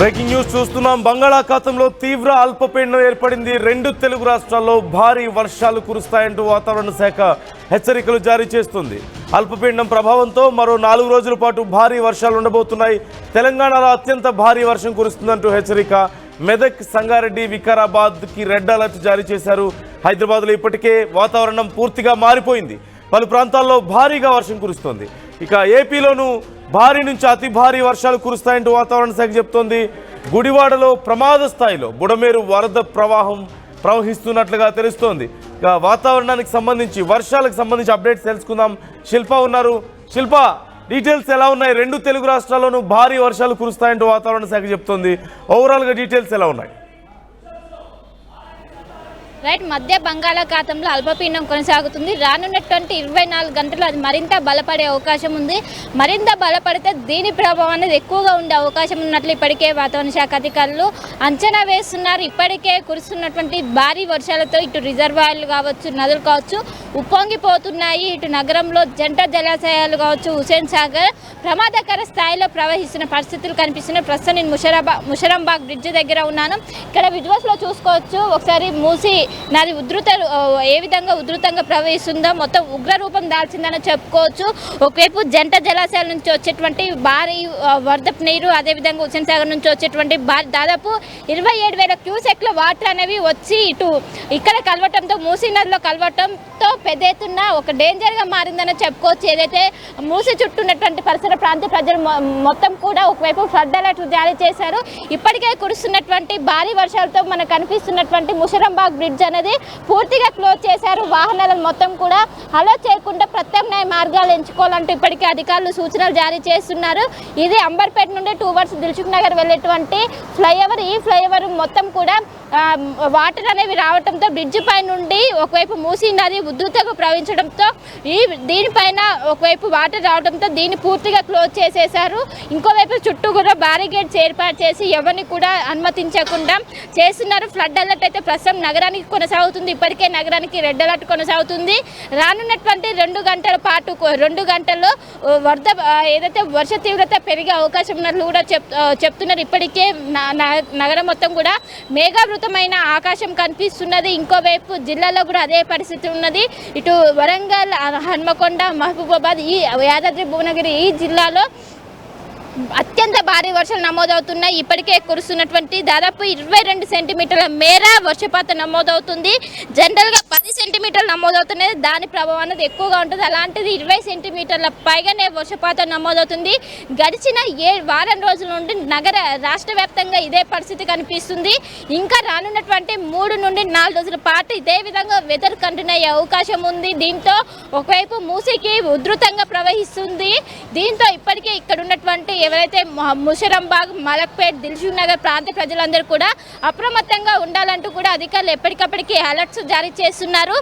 Breaking news చూస్తున్నాం. బంగాళాఖాతంలో తీవ్ర అల్పపీడనం ఏర్పడింది. 2 తెలుగు రాష్ట్రాల్లో భారీ వర్షాలు కురుస్తాయంటూ వాతావరణ శాఖ హెచ్చరికలు జారీ చేస్తుంది. అల్పపీడనం ప్రభావంతో మరో 4 రోజుల పాటు భారీ వర్షాలు ఉండబోతున్నాయి. తెలంగాణలో అత్యంత భారీ వర్షం కురుస్తుందంటూ హెచ్చరిక. మెదక్, సంగారెడ్డి, వికారాబాద్కి రెడ్ అలర్ట్ జారీ చేశారు. హైదరాబాద్లో ఇప్పటికే వాతావరణం పూర్తిగా మారిపోయింది. పలు ప్రాంతాల్లో భారీగా వర్షం కురుస్తోంది. ఇక ఏపీలోనూ భారీ నుంచి అతి భారీ వర్షాలు కురుస్తాయంటూ వాతావరణ శాఖ చెప్తోంది. గుడివాడలో ప్రమాద స్థాయిలో బుడమేరు వరద ప్రవహిస్తున్నట్లుగా తెలుస్తోంది. ఇక వాతావరణానికి సంబంధించి, వర్షాలకు సంబంధించి అప్డేట్స్ తెలుసుకుందాం. శిల్ప ఉన్నారు. శిల్ప, డీటెయిల్స్ ఎలా ఉన్నాయి? 2 తెలుగు రాష్ట్రాల్లోనూ భారీ వర్షాలు కురుస్తాయంటూ వాతావరణ శాఖ చెప్తోంది. ఓవరాల్గా డీటెయిల్స్ ఎలా ఉన్నాయి? రైట్, మధ్య బంగాళాఖాతంలో అల్పపీడనం కొనసాగుతుంది. రానున్నటువంటి 24 గంటలు అది మరింత బలపడే అవకాశం ఉంది. మరింత బలపడితే దీని ప్రభావం అనేది ఎక్కువగా ఉండే అవకాశం ఉన్నట్లు ఇప్పటికే వాతావరణ శాఖ అధికారులు అంచనా వేస్తున్నారు. ఇప్పటికే కురుస్తున్నటువంటి భారీ వర్షాలతో ఇటు రిజర్వాయర్లు కావచ్చు, నదులు కావచ్చు ఉప్పొంగిపోతున్నాయి. ఇటు నగరంలో జంట జలాశయాలు కావచ్చు, హుసేన్ సాగర్ ప్రమాదకర స్థాయిలో ప్రవహిస్తున్న పరిస్థితులు కనిపిస్తున్నాయి. ప్రస్తుతం నేను ముషరంబాగ్ బ్రిడ్జ్ దగ్గర ఉన్నాను. ఇక్కడ విజువల్స్లో చూసుకోవచ్చు. ఒకసారి మూసి నది ఏ విధంగా ఉధృతంగా ప్రవహిస్తుందో మొత్తం ఉగ్రరూపం దాల్చిందని చెప్పుకోవచ్చు. ఒకవైపు జంట జలాశయాల నుంచి వచ్చేటువంటి భారీ వరదపు నీరు, అదేవిధంగా హుసేన్ సాగర్ నుంచి వచ్చేటువంటి దాదాపు 27,000 క్యూసెక్ల వాటర్ అనేవి వచ్చి ఇక్కడ కలవటంతో, మూసీ నదిలో కలవటంతో పెద్ద ఎత్తున ఒక డేంజర్గా మారిందని చెప్పుకోవచ్చు. ఏదైతే మూసీ చుట్టూ ఉన్నటువంటి పరిసర ప్రాంత ప్రజలు మొత్తం కూడా ఒకవైపు ఫ్లడ్ అలర్ట్ జారీ చేశారు. ఇప్పటికే కురుస్తున్నటువంటి భారీ వర్షాలతో మనకు కనిపిస్తున్నటువంటి ముషరంబాగ్ బ్రిడ్జ్ అనేది పూర్తిగా క్లోజ్ చేశారు. వాహనాలను మొత్తం కూడా అలో చేయకుండా ప్రత్యామ్నాయ మార్గాలు ఎంచుకోవాలంటూ ఇప్పటికే అధికారులు సూచనలు జారీ చేస్తున్నారు. ఇది అంబర్పేట నుండి టువర్డ్స్ దిల్సుఖ్ నగర్ వెళ్ళేటువంటి ఫ్లైఓవర్. ఈ ఫ్లైఓవర్ మొత్తం కూడా వాటర్ అనేవి రావడంతో బ్రిడ్జ్ పై నుండి ఒకవైపు మూసీ నది ఉధృతంగా ప్రవహించడంతో దీనిపైన ఒకవైపు వాటర్ రావడంతో దీన్ని పూర్తిగా క్లోజ్ చేసేశారు. ఇంకోవైపు చుట్టూ కూడా బ్యారికేడ్స్ ఏర్పాటు చేసి ఎవరిని కూడా అనుమతించకుండా చేస్తున్నారు. ఫ్లడ్ అలర్ట్ అయితే ప్రస్తుతం నగరానికి కొనసాగుతుంది. ఇప్పటికే నగరానికి రెడ్ అలర్ట్ కొనసాగుతుంది. రానున్నటువంటి 2 గంటల పాటు 2 గంటల్లో వరద ఏదైతే వర్ష తీవ్రత పెరిగే అవకాశం ఉన్నట్లు కూడా చెప్తున్నారు. ఇప్పటికే నగరం మొత్తం కూడా మేఘావృతమైన ఆకాశం కనిపిస్తున్నది. ఇంకోవైపు జిల్లాలో కూడా అదే పరిస్థితి ఉన్నది. ఇటు వరంగల్, హన్మకొండ, మహబూబాబాద్, ఈ యాదాద్రి భువనగిరి ఈ జిల్లాలో అత్యంత భారీ వర్షాలు నమోదవుతున్నాయి. ఇప్పటికే కురుస్తున్నటువంటి దాదాపు 22 సెంటీమీటర్ల మేర వర్షపాతం నమోదవుతుంది. జనరల్గా 10 సెంటీమీటర్లు నమోదవుతున్నది. దాని ప్రభావం అనేది ఎక్కువగా ఉంటుంది. అలాంటిది 20 సెంటీమీటర్ల పైగానే వర్షపాతం నమోదవుతుంది. గడిచిన వారం రోజుల నుండి రాష్ట్ర వ్యాప్తంగా ఇదే పరిస్థితి కనిపిస్తుంది. ఇంకా రానున్నటువంటి 3 నుండి 4 రోజుల పాటు ఇదే విధంగా వెదర్ కంటిన్యూ అయ్యే అవకాశం ఉంది. దీంతో ఒకవైపు మూసీకి ఉధృతంగా ప్రవహిస్తుంది. దీంతో ఇప్పటికే ఇక్కడ ఉన్నటువంటి ఎవరైతే ముషరంబాగ్, మలక్పేట్, దిల్సుఖ్ నగర్ ప్రాంత ప్రజలందరూ కూడా అప్రమత్తంగా ఉండాలంటూ కూడా అధికారులు ఎప్పటికప్పటికీ అలర్ట్స్ జారీ చేస్తున్నారు.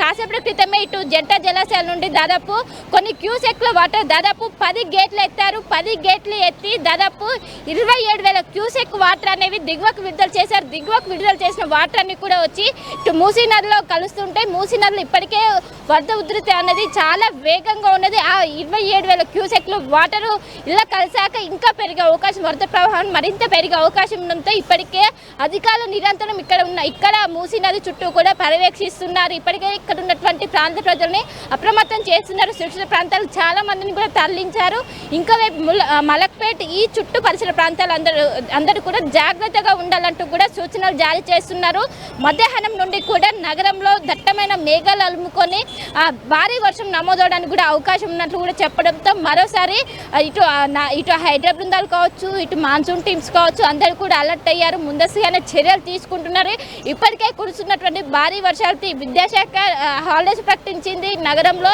కాసేపటి క్రితమే ఇటు జంట జలాశయాల నుండి దాదాపు కొన్ని క్యూసెక్ల వాటర్ దాదాపు 10 గేట్లు ఎత్తారు. 10 గేట్లు ఎత్తి దాదాపు 27,000 క్యూసెక్ వాటర్ అనేవి దిగువకు విడుదల చేశారు. దిగువకు విడుదల చేసిన వాటర్ అన్ని కూడా వచ్చి ఇటు మూసీ నదిలో కలుస్తుంటే మూసీ నదిలో ఇప్పటికే వరద ఉధృతి అనేది చాలా వేగంగా ఉన్నది. ఆ 27,000 క్యూసెక్లు వాటరు ఇలా కలిసాక ఇంకా పెరిగే అవకాశం, వరద ప్రవాహం మరింత పెరిగే అవకాశం ఉండడంతో ఇప్పటికే అధికారులు నిరంతరం ఇక్కడ మూసీ నది చుట్టూ కూడా పర్యవేక్షిస్తున్నారు. ఇప్పటికే ఇక్కడ ఉన్నటువంటి ప్రాంత ప్రజల్ని అప్రమత్తం చేస్తున్నారు. సురక్షిత ప్రాంతాలు చాలా మందిని కూడా తరలించారు. ఇంకోవైపు మలక్పేట్ ఈ చుట్టూ పరిసర ప్రాంతాలు అందరూ కూడా జాగ్రత్తగా ఉండాలంటూ కూడా సూచనలు జారీ చేస్తున్నారు. మధ్యాహ్నం నుండి కూడా నగరంలో దట్టమైన మేఘాలు అలుముకొని భారీ వర్షం నమోదవడానికి కూడా అవకాశం ఉన్నట్లు కూడా చెప్పడంతో మరోసారి ఇటు హైడ్రా బృందాలు కావచ్చు, ఇటు మాన్సూన్ టీమ్స్ కావచ్చు అందరూ కూడా అలర్ట్ అయ్యారు. ముందస్తుగానే చర్యలు తీసుకుంటున్నారు. ఇప్పటికే కురుస్తున్నటువంటి భారీ వర్షాలతో విద్యాశాఖ హాలిడేస్ ప్రకటించింది. నగరంలో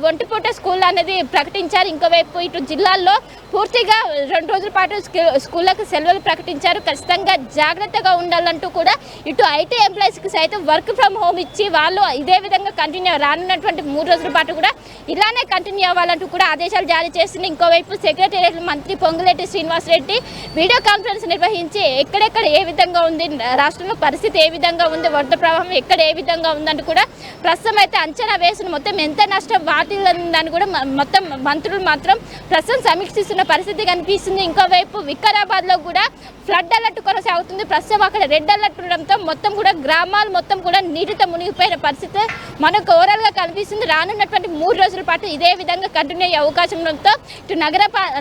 ఒంటిపూట స్కూల్ అనేది ప్రకటించారు. ఇంకోవైపు ఇటు జిల్లాల్లో పూర్తిగా 2 రోజుల పాటు స్కూళ్ళకు సెలవులు ప్రకటించారు. ఖచ్చితంగా జాగ్రత్తగా ఉండాలంటూ కూడా ఇటు ఐటీ ఎంప్లాయీస్కి సైతం వర్క్ ఫ్రమ్ హోమ్ ఇచ్చి వాళ్ళు ఇదే విధంగా కంటిన్యూ రానున్నటువంటి 3 రోజుల పాటు కూడా ఇలానే కంటిన్యూ అవ్వాలంటూ కూడా ఆదేశాలు జారీ చేస్తుంది. ఇంకోవైపు సెక్రటేరియట్ మంత్రి పొంగులేటి శ్రీనివాసరెడ్డి వీడియో కాన్ఫరెన్స్ నిర్వహించి ఎక్కడెక్కడ ఏ విధంగా ఉంది, రాష్ట్రంలో పరిస్థితి ఏ విధంగా విధంగా ఉంది, వరద ప్రవాహం ఎక్కడ ఏ విధంగా ఉందని కూడా ప్రస్తుతం అయితే అంచనా వేసిన మొత్తం ఎంత నష్టం వాటిల్లని కూడా మొత్తం మంత్రులు మాత్రం ప్రస్తుతం సమీక్షిస్తున్న పరిస్థితి కనిపిస్తుంది. ఇంకోవైపు వికారాబాద్లో కూడా ఫ్లడ్ అలర్ట్ కొనసాగుతుంది. ప్రస్తుతం అక్కడ రెడ్ అలర్ట్ ఉండడంతో మొత్తం కూడా గ్రామాలు మొత్తం కూడా నీటితో మునిగిపోయిన పరిస్థితి మనకు ఓవరాల్గా కనిపిస్తుంది. రానున్నటువంటి 3 రోజుల పాటు ఇదే విధంగా కంటిన్యూ అయ్యే అవకాశం ఉండడంతో ఇటు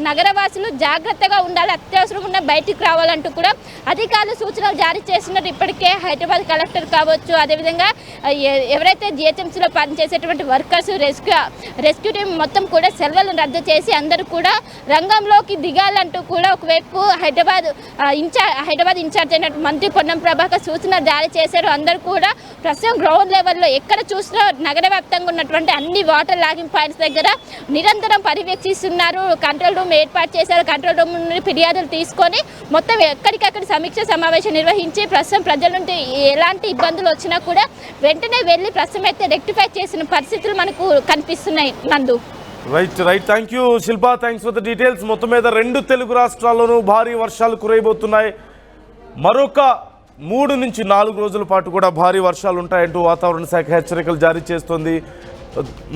నగరవాసులు జాగ్రత్తగా ఉండాలి, అత్యవసరం ఉన్న బయటికి రావాలంటూ కూడా అధికారులు సూచనలు జారీ చేస్తున్నారు. ఇప్పటికే హైదరాబాద్ కలెక్టర్ కావచ్చు, అదేవిధంగా ఎవరైతే జిహెచ్ఎంసీలో పనిచేసేటువంటి వర్కర్స్ రెస్క్యూ టీం మొత్తం కూడా సెలవులను రద్దు చేసి అందరూ కూడా రంగంలోకి దిగాలంటూ కూడా ఒకవైపు హైదరాబాద్ ఇన్ఛార్జ్ అయినట్టు మంత్రి పొన్నం ప్రభాకర్ సూచనలు జారీ చేశారు. అందరూ కూడా ప్రస్తుతం గ్రౌండ్ లెవెల్లో ఎక్కడ చూసినా నగర వ్యాప్తంగా ఉన్నటువంటి అన్ని వాటర్ లాగింగ్ పాయింట్స్ దగ్గర నిరంతరం పర్యవేక్షిస్తున్నారు. కంట్రోల్ రూమ్ ఏర్పాటు చేశారు. కంట్రోల్ రూమ్ నుండి ఫిర్యాదులు తీసుకొని మొత్తం ఎక్కడికక్కడ సమీక్ష సమావేశం నిర్వహించి ప్రస్తుతం ప్రజల నుండి ఎలాంటి ఇబ్బందులు వచ్చినా కూడా వెంటనే వెళ్ళి ప్రస్తుతం అయితే రెక్టిఫై చేసిన పరిస్థితులు మనకు కనిపిస్తున్నాయి. నందు right thank you Shilpa, thanks for the details. మొత్తం మీద 2 తెలుగు రాష్ట్రాల్లోనూ భారీ వర్షాలు కురైపోతున్నాయి. మరొక 3 నుంచి 4 రోజుల పాటు కూడా భారీ వర్షాలు ఉంటాయంటూ వాతావరణ శాఖ హెచ్చరికలు జారీ చేస్తోంది.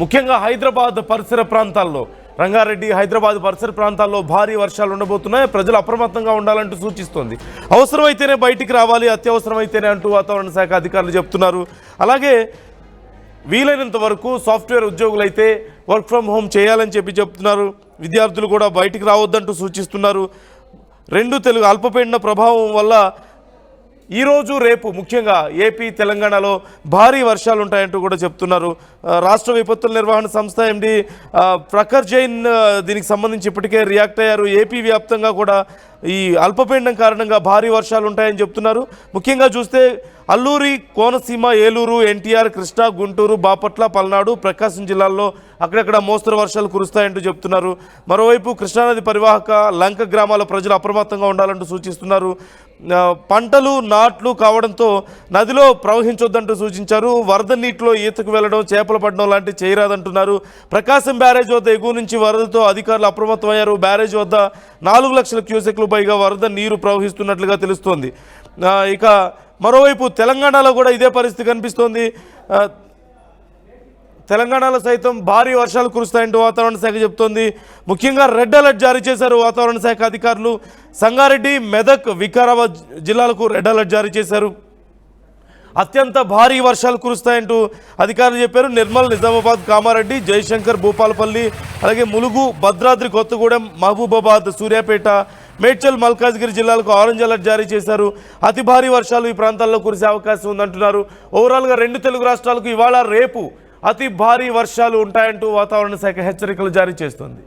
ముఖ్యంగా హైదరాబాద్ పరిసర ప్రాంతాల్లో, రంగారెడ్డి హైదరాబాద్ పరిసర ప్రాంతాల్లో భారీ వర్షాలు ఉండబోతున్నాయి. ప్రజలు అప్రమత్తంగా ఉండాలంటూ సూచిస్తోంది. అవసరమైతేనే బయటికి రావాలి, అత్యవసరమైతేనే అంటూ వాతావరణ శాఖ అధికారులు చెప్తున్నారు. అలాగే వీలైనంత వరకు సాఫ్ట్వేర్ ఉద్యోగులైతే వర్క్ ఫ్రమ్ హోమ్ చేయాలని చెప్తున్నారు. విద్యార్థులు కూడా బయటికి రావద్దంటూ సూచిస్తున్నారు. 2 తెలుగు అల్పపీడన ప్రభావం వల్ల ఈరోజు రేపు ముఖ్యంగా ఏపీ తెలంగాణలో భారీ వర్షాలు ఉంటాయంటూ కూడా చెప్తున్నారు. రాష్ట్ర విపత్తుల నిర్వహణ సంస్థ ఎండి ప్రఖర్ జైన్ దీనికి సంబంధించి ఇప్పటికే రియాక్ట్ అయ్యారు. ఏపీ వ్యాప్తంగా కూడా ఈ అల్పపీడనం కారణంగా భారీ వర్షాలు ఉంటాయని చెప్తున్నారు. ముఖ్యంగా చూస్తే అల్లూరి, కోనసీమ, ఏలూరు, ఎన్టీఆర్, కృష్ణా, గుంటూరు, బాపట్ల, పల్నాడు, ప్రకాశం జిల్లాల్లో అక్కడక్కడ మోస్తరు వర్షాలు కురుస్తాయంటూ చెప్తున్నారు. మరోవైపు కృష్ణానది పరివాహక లంక గ్రామాల ప్రజలు అప్రమత్తంగా ఉండాలంటూ సూచిస్తున్నారు. పంటలు నాట్లు కావడంతో నదిలో ప్రవహించొద్దంటూ సూచించారు. వరద నీటిలో ఈతకు వెళ్లడం, చేపలు పడడం లాంటివి చేయరాదంటున్నారు. ప్రకాశం బ్యారేజ్ వద్ద ఎగువ నుంచి వరదతో అధికారులు అప్రమత్తమయ్యారు. బ్యారేజ్ వద్ద 4 లక్షల క్యూసెక్లు పైగా వరద నీరు ప్రవహిస్తున్నట్లుగా తెలుస్తోంది. ఇక మరోవైపు తెలంగాణలో కూడా ఇదే పరిస్థితి కనిపిస్తోంది. తెలంగాణలో సైతం భారీ వర్షాలు కురుస్తాయంటూ వాతావరణ శాఖ చెప్తోంది. ముఖ్యంగా రెడ్ అలర్ట్ జారీ చేశారు వాతావరణ శాఖ అధికారులు. సంగారెడ్డి, మెదక్, వికారాబాద్ జిల్లాలకు రెడ్ అలర్ట్ జారీ చేశారు. అత్యంత భారీ వర్షాలు కురుస్తాయంటూ అధికారులు చెప్పారు. నిర్మల్, నిజామాబాద్, కామారెడ్డి, జయశంకర్, భూపాలపల్లి, అలాగే ములుగు, భద్రాద్రి కొత్తగూడెం, మహబూబాబాద్, సూర్యాపేట, మేడ్చల్, మల్కాజ్గిరి జిల్లాలకు ఆరెంజ్ అలర్ట్ జారీ చేశారు. అతి భారీ వర్షాలు ఈ ప్రాంతాల్లో కురిసే అవకాశం ఉందంటున్నారు. ఓవరాల్గా 2 తెలుగు రాష్ట్రాలకు ఇవాళ రేపు అతి భారీ వర్షాలు ఉంటాయంటూ వాతావరణ శాఖ హెచ్చరికలు జారీ చేస్తోంది.